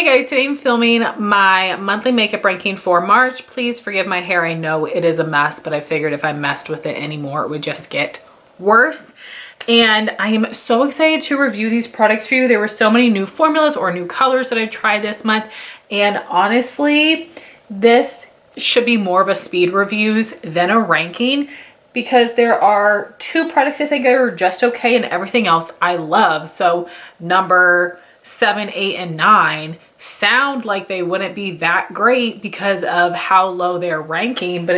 Hey guys, today I'm filming my monthly makeup ranking for March. Please forgive my hair. I know it is a mess, but I figured if I messed with it anymore, it would just get worse. And I am so excited to review these products for you. There were so many new formulas or new colors that I tried this month. And honestly, this should be more of a speed reviews than a ranking, because there are two products I think are just okay and everything else I love. So number 7, 8, and 9 sound like they wouldn't be that great because of how low they're ranking, but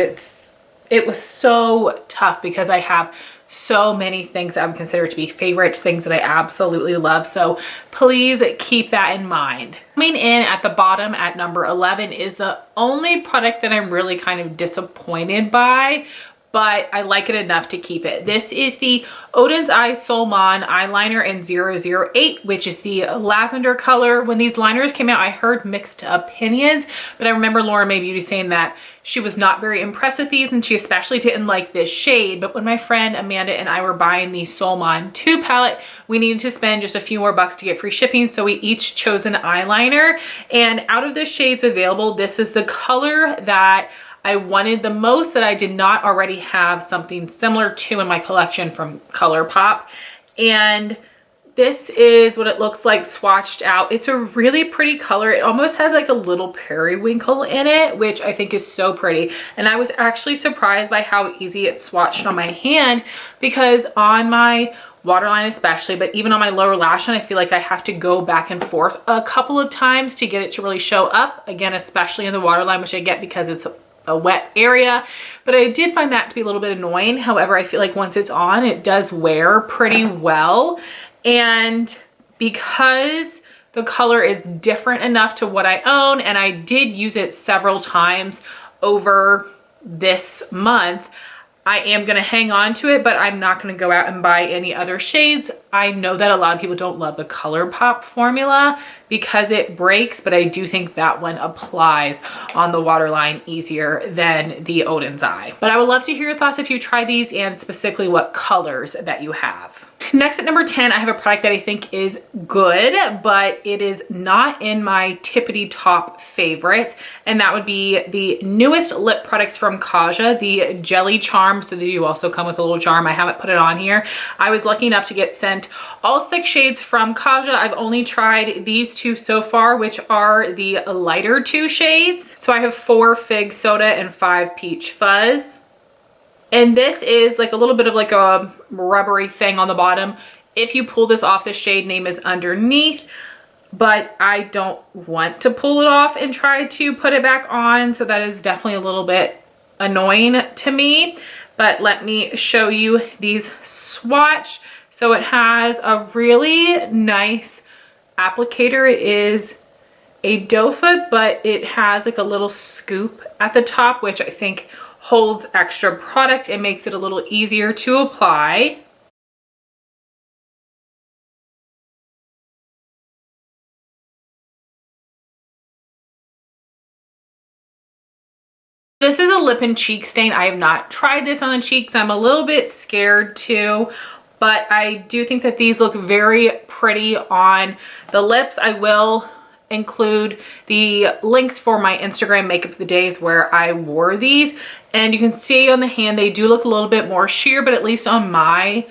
it was so tough because I have so many things I would consider to be favorites, things that I absolutely love. So please keep that in mind. Coming in at the bottom at number 11 is the only product that I'm really kind of disappointed by, but I like it enough to keep it. This is the Oden's Eye Solmane Eyeliner in 008, which is the lavender color. When these liners came out, I heard mixed opinions, but I remember Lauren May Beauty saying that she was not very impressed with these, and she especially didn't like this shade. But when my friend Amanda and I were buying the Solmane 2 palette, we needed to spend just a few more bucks to get free shipping, so we each chose an eyeliner. And out of the shades available, this is the color that I wanted the most, that I did not already have something similar to in my collection from ColourPop. And this is what it looks like swatched out. It's a really pretty color. It almost has like a little periwinkle in it, which I think is so pretty. And I was actually surprised by how easy it swatched on my hand, because on my waterline especially, but even on my lower lash line, I feel like I have to go back and forth a couple of times to get it to really show up. Again, especially in the waterline, which I get because it's a wet area, but I did find that to be a little bit annoying. However, I feel like once it's on, it does wear pretty well. And because the color is different enough to what I own, and I did use it several times over this month, I am going to hang on to it, but I'm not going to go out and buy any other shades. I know that a lot of people don't love the ColourPop formula because it breaks, but I do think that one applies on the waterline easier than the Oden's Eye. But I would love to hear your thoughts if you try these, and specifically what colors that you have. Next at number 10, I have a product that I think is good, but it is not in my tippity top favorites, and that would be the newest lip products from Kaja, the Jelly Charm. So they do also come with a little charm. I haven't put it on here. I was lucky enough to get sent all 6 shades from Kaja. I've only tried these 2 so far, which are the lighter 2 shades. So I have 4 Fig Soda and 5 Peach Fuzz. And this is like a little bit of like a rubbery thing on the bottom. If you pull this off, the shade name is underneath, but I don't want to pull it off and try to put it back on. So that is definitely a little bit annoying to me. But let me show you these swatch. So it has a really nice applicator. It is a doe foot, but it has like a little scoop at the top, which I think holds extra product and makes it a little easier to apply. This is a lip and cheek stain. I have not tried this on the cheeks. I'm a little bit scared too, but I do think that these look very pretty on the lips. I will include the links for my Instagram makeup of the days where I wore these, and you can see on the hand they do look a little bit more sheer, but at least on my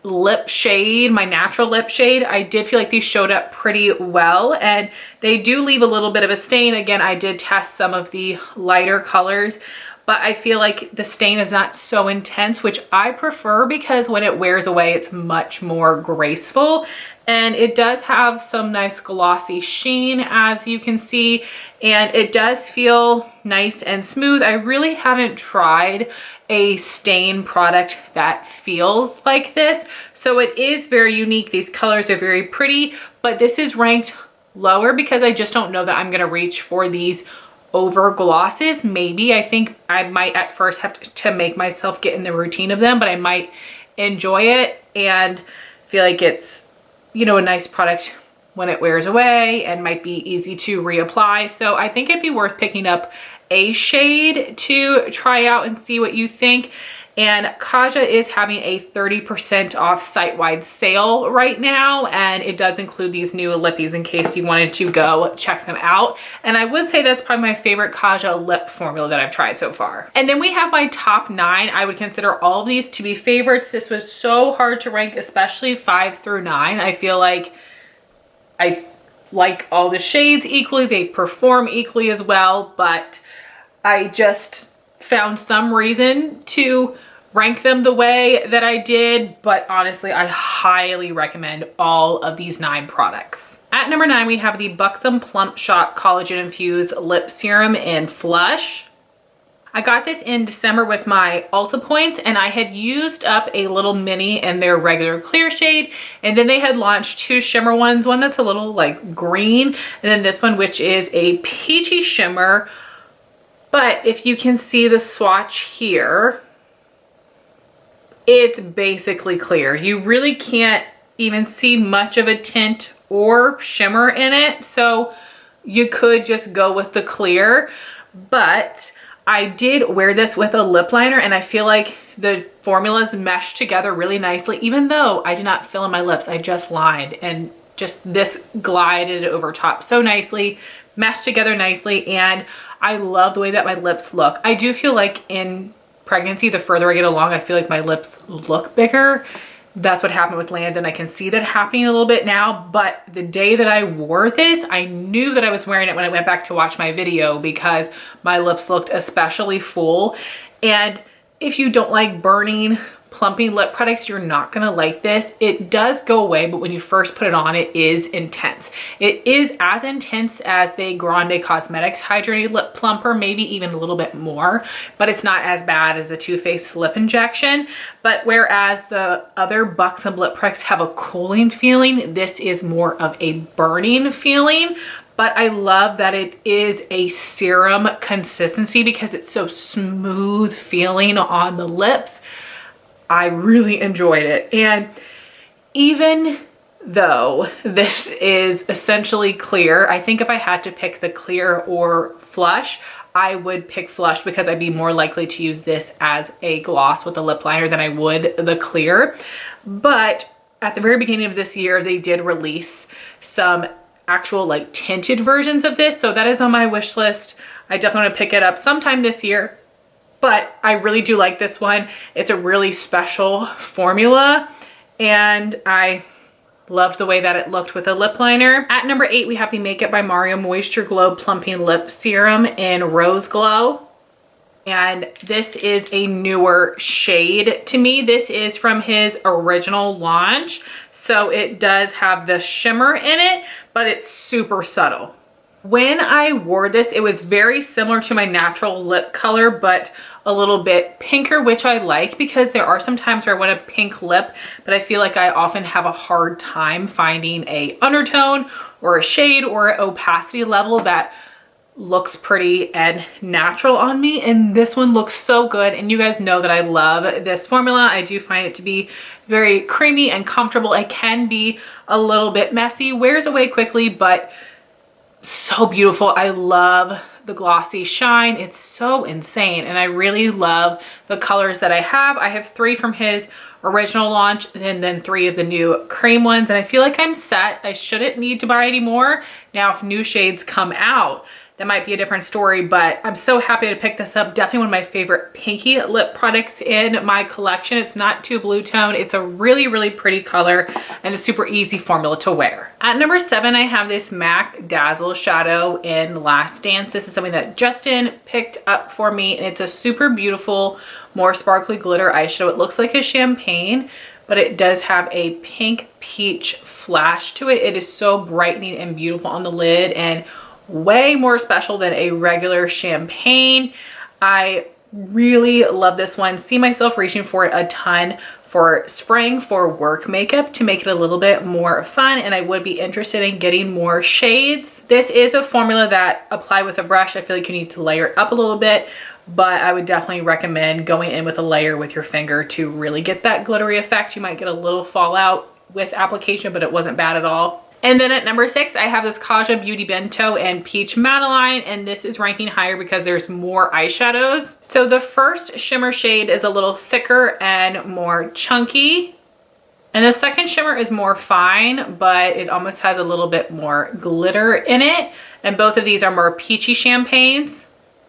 lip shade, my natural lip shade, I did feel like these showed up pretty well, and they do leave a little bit of a stain. Again, I did test some of the lighter colors, but I feel like the stain is not so intense, which I prefer because when it wears away, it's much more graceful. And it does have some nice glossy sheen, as you can see, and it does feel nice and smooth. I really haven't tried a stain product that feels like this, so it is very unique. These colors are very pretty, but this is ranked lower because I just don't know that I'm gonna reach for these over glosses. Maybe I think I might at first have to make myself get in the routine of them, but I might enjoy it and feel like it's, you know, a nice product when it wears away and might be easy to reapply. So I think it'd be worth picking up a shade to try out and see what you think. And Kaja is having a 30% off site-wide sale right now, and it does include these new lippies in case you wanted to go check them out. And I would say that's probably my favorite Kaja lip formula that I've tried so far. And then we have my top 9. I would consider all of these to be favorites. This was so hard to rank, especially 5 through 9. I feel like I like all the shades equally. They perform equally as well, but I just found some reason to rank them the way that I did. But honestly, I highly recommend all of these 9 products. At number 9, we have the Buxom Plump Shot Collagen Infused Lip Serum in Flush. I got this in December with my Ulta points, and I had used up a little mini in their regular clear shade, and then they had launched 2 shimmer ones, one that's a little like green, and then this one which is a peachy shimmer. But if you can see the swatch here, it's basically clear. You really can't even see much of a tint or shimmer in it, so you could just go with the clear. But I did wear this with a lip liner, and I feel like the formulas mesh together really nicely. Even though I did not fill in my lips, I just lined, and just this glided over top so nicely, meshed together nicely, and I love the way that my lips look. I do feel like in pregnancy, the further I get along, I feel like my lips look bigger. That's what happened with Landon. I can see that happening a little bit now, but the day that I wore this, I knew that I was wearing it when I went back to watch my video because my lips looked especially full. And if you don't like burning, plumping lip products, you're not gonna like this. It does go away, but when you first put it on, it is intense. It is as intense as the Grande Cosmetics Hydrating Lip Plumper, maybe even a little bit more, but it's not as bad as the Too Faced Lip Injection. But whereas the other Buxom lip products have a cooling feeling, this is more of a burning feeling. But I love that it is a serum consistency because it's so smooth feeling on the lips. I really enjoyed it. And even though this is essentially clear, I think if I had to pick the clear or Flush, I would pick Flush because I'd be more likely to use this as a gloss with a lip liner than I would the clear. But at the very beginning of this year, they did release some actual like tinted versions of this. So that is on my wish list. I definitely want to pick it up sometime this year. But I really do like this one. It's a really special formula, and I loved the way that it looked with a lip liner. At number 8, we have the Makeup by Mario Moisture Glow Plumping Lip Serum in Rose Glow. And this is a newer shade to me. This is from his original launch. So it does have the shimmer in it, but it's super subtle. When I wore this, it was very similar to my natural lip color, but a little bit pinker, which I like because there are some times where I want a pink lip, but I feel like I often have a hard time finding a undertone or a shade or an opacity level that looks pretty and natural on me. And this one looks so good. And you guys know that I love this formula. I do find it to be very creamy and comfortable. It can be a little bit messy, wears away quickly, but so beautiful. I love the glossy shine. It's so insane, and I really love the colors that I have. I have 3 from his original launch and then 3 of the new cream ones, and I feel like I'm set. I shouldn't need to buy any more. Now if new shades come out, that might be a different story, but I'm so happy to pick this up. Definitely one of my favorite pinky lip products in my collection. It's not too blue tone. It's a really, really pretty color and a super easy formula to wear. At number 7, I have this MAC Dazzle shadow in Last Dance. This is something that Justin picked up for me, and it's a super beautiful, more sparkly glitter eyeshadow. It looks like a champagne, but it does have a pink peach flash to it. It is so brightening and beautiful on the lid, and way more special than a regular champagne. I really love this one. See myself reaching for it a ton for spring for work makeup to make it a little bit more fun, and I would be interested in getting more shades. This is a formula that apply with a brush. I feel like you need to layer it up a little bit, but I would definitely recommend going in with a layer with your finger to really get that glittery effect. You might get a little fallout with application, but it wasn't bad at all. And then at number 6, I have this Kaja Beauty Bento and Peach Madeline, and this is ranking higher because there's more eyeshadows. So the first shimmer shade is a little thicker and more chunky. And the second shimmer is more fine, but it almost has a little bit more glitter in it. And both of these are more peachy champagnes.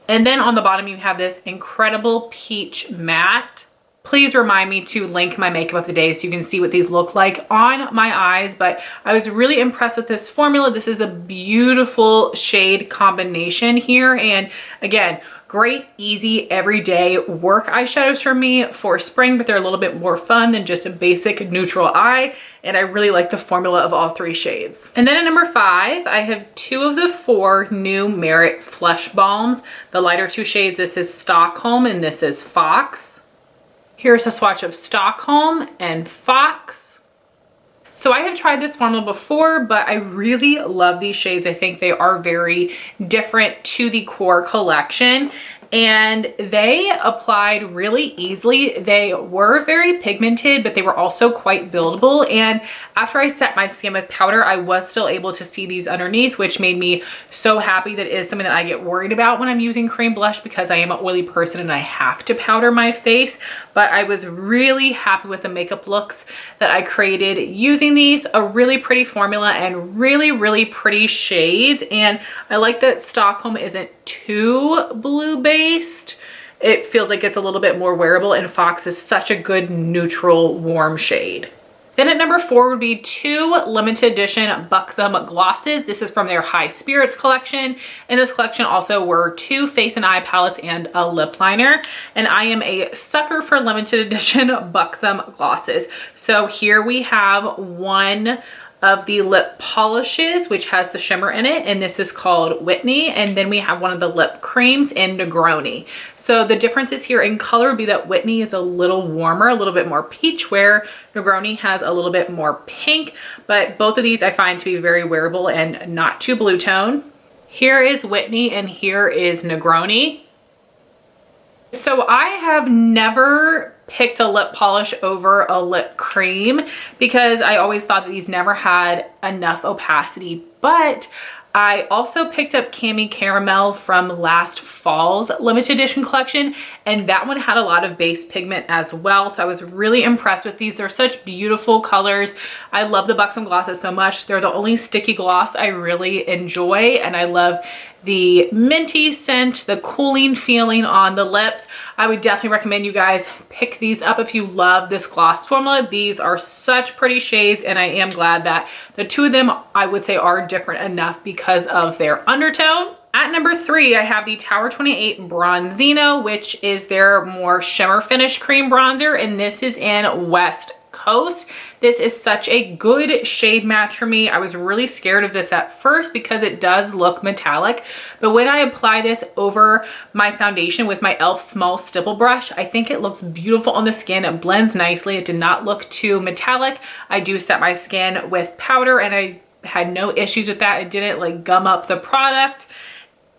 And then on the bottom, you have this incredible peach matte. Please remind me to link my makeup of the day so you can see what these look like on my eyes. But I was really impressed with this formula. This is a beautiful shade combination here. And again, great, easy, everyday work eyeshadows for me for spring, but they're a little bit more fun than just a basic neutral eye. And I really like the formula of all 3 shades. And then at number 5, I have 2 of the 4 new Merit Flush Balms. The lighter 2 shades, this is Stockholm and this is Fox. Here's a swatch of Stockholm and Fox. So I have tried this formula before, but I really love these shades. I think they are very different to the core collection, and they applied really easily. They were very pigmented, but they were also quite buildable. And after I set my skin with powder, I was still able to see these underneath, which made me so happy. That is something that I get worried about when I'm using cream blush because I am an oily person and I have to powder my face. But I was really happy with the makeup looks that I created using these. A really pretty formula and really, really pretty shades. And I like that Stockholm isn't too blue based. It feels like it's a little bit more wearable, and Fox is such a good neutral warm shade. Then at number 4 would be 2 limited edition Buxom glosses. This is from their High Spirits collection. In this collection also were 2 face and eye palettes and a lip liner. And I am a sucker for limited edition Buxom glosses. So here we have one of the lip polishes, which has the shimmer in it, and this is called Whitney. And then we have one of the lip creams in Negroni. So the differences here in color would be that Whitney is a little warmer, a little bit more peach, where Negroni has a little bit more pink. But both of these I find to be very wearable and not too blue tone. Here is Whitney and here is Negroni. So I have never picked a lip polish over a lip cream because I always thought that these never had enough opacity, but I also picked up Cami Caramel from last fall's limited edition collection, and that one had a lot of base pigment as well. So I was really impressed with these. They're such beautiful colors. I love the Buxom glosses so much. They're the only sticky gloss I really enjoy, and I love the minty scent, the cooling feeling on the lips. I would definitely recommend you guys pick these up if you love this gloss formula. These are such pretty shades, and I am glad that the 2 of them I would say are different enough because of their undertone. At number 3, I have the Tower 28 Bronzino, which is their more shimmer finish cream bronzer, and this is in West Coast. This is such a good shade match for me. I was really scared of this at first because it does look metallic, but when I apply this over my foundation with my e.l.f. small stipple brush, I think it looks beautiful on the skin. It blends nicely. It did not look too metallic. I do set my skin with powder and I had no issues with that. It didn't like gum up the product.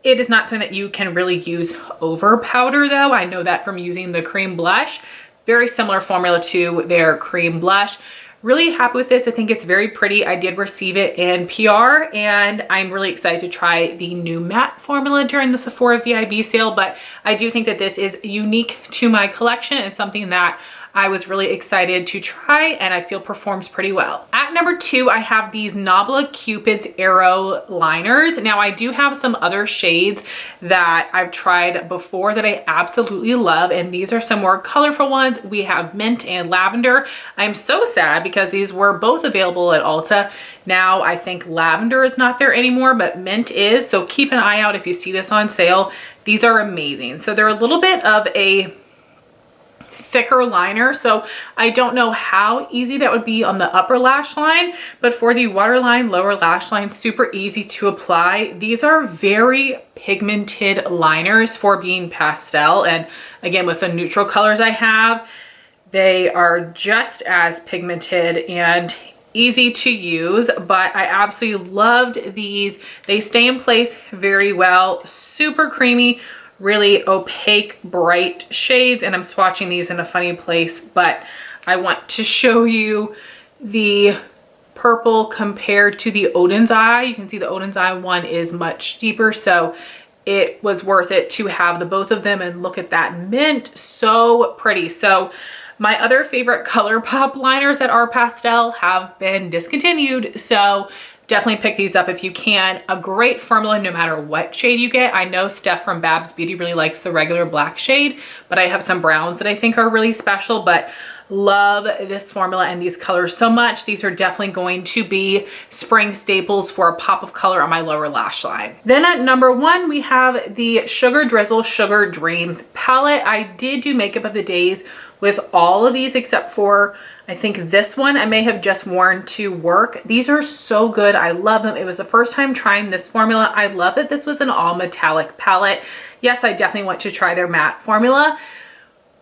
It is not something that you can really use over powder though. I know that from using the cream blush. Very similar formula to their cream blush. Really happy with this. I think it's very pretty. I did receive it in PR, and I'm really excited to try the new matte formula during the Sephora VIB sale, but I do think that this is unique to my collection and something that I was really excited to try, and I feel performs pretty well. At number 2, I have these Nabla Cupid's Arrow liners. Now I do have some other shades that I've tried before that I absolutely love, and these are some more colorful ones. We have Mint and Lavender. I'm so sad because these were both available at Ulta. Now I think Lavender is not there anymore, but Mint is, so keep an eye out if you see this on sale. These are amazing. So they're a little bit of a thicker liner, so I don't know how easy that would be on the upper lash line, but for the waterline, lower lash line, super easy to apply. These are very pigmented liners for being pastel, and again with the neutral colors I have, they are just as pigmented and easy to use, but I absolutely loved these. They stay in place very well, super creamy, really opaque, bright shades, and I'm swatching these in a funny place, but I want to show you the purple compared to the Oden's Eye. You can see the Oden's Eye one is much deeper, so it was worth it to have the both of them. And look at that mint, so pretty. So my other favorite ColourPop liners that are pastel have been discontinued, so definitely pick these up if you can. A great formula no matter what shade you get. I know Steph from Babs Beauty really likes the regular black shade, but I have some browns that I think are really special, but love this formula and these colors so much. These are definitely going to be spring staples for a pop of color on my lower lash line. Then at number 1, we have the Sugar Drizzle Sugar Dreams palette. I did do Makeup of the Days with all of these except for, I think this one I may have just worn to work. These are so good. I love them. It was the first time trying this formula. I love that this was an all metallic palette. Yes, I definitely want to try their matte formula,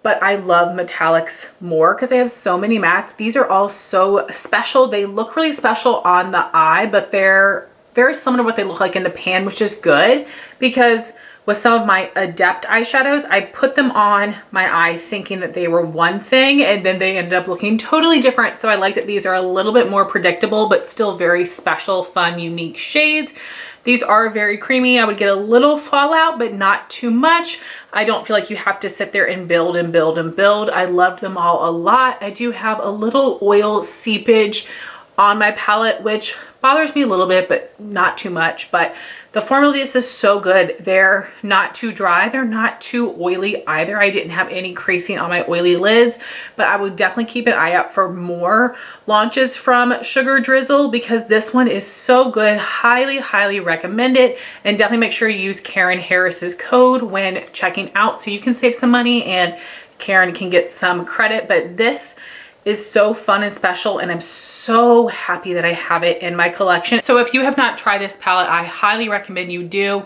but I love metallics more because they have so many mattes. These are all so special. They look really special on the eye, but they're very similar to what they look like in the pan, which is good because with some of my Adept eyeshadows, I put them on my eye thinking that they were one thing and then they ended up looking totally different. So I like that these are a little bit more predictable, but still very special, fun, unique shades. These are very creamy. I would get a little fallout, but not too much. I don't feel like you have to sit there and build and build and build. I loved them all a lot. I do have a little oil seepage on my palette, which bothers me a little bit, but not too much. But the formula is so good. They're not too dry. They're not too oily either. I didn't have any creasing on my oily lids, but I would definitely keep an eye out for more launches from Sugar Drizzle because this one is so good. Highly, highly recommend it. And definitely make sure you use Karen Harris's code when checking out so you can save some money and Karen can get some credit. But this is so fun and special, and I'm so happy that I have it in my collection. So if you have not tried this palette, I highly recommend you do.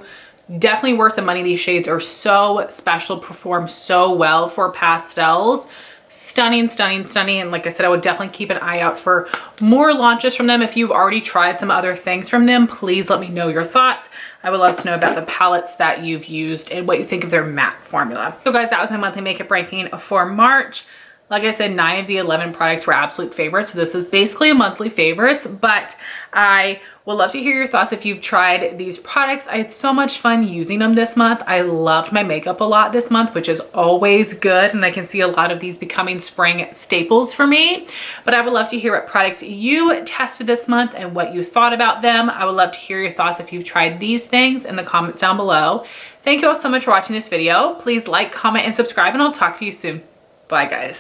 Definitely worth the money. These shades are so special, perform so well for pastels. Stunning, stunning, stunning. And like I said, I would definitely keep an eye out for more launches from them. If you've already tried some other things from them, please let me know your thoughts. I would love to know about the palettes that you've used and what you think of their matte formula. So guys, that was my monthly makeup ranking for March. Like I said, 9 of the 11 products were absolute favorites. So this is basically a monthly favorites, but I would love to hear your thoughts if you've tried these products. I had so much fun using them this month. I loved my makeup a lot this month, which is always good. And I can see a lot of these becoming spring staples for me. But I would love to hear what products you tested this month and what you thought about them. I would love to hear your thoughts if you've tried these things in the comments down below. Thank you all so much for watching this video. Please like, comment, and subscribe, and I'll talk to you soon. Bye, guys.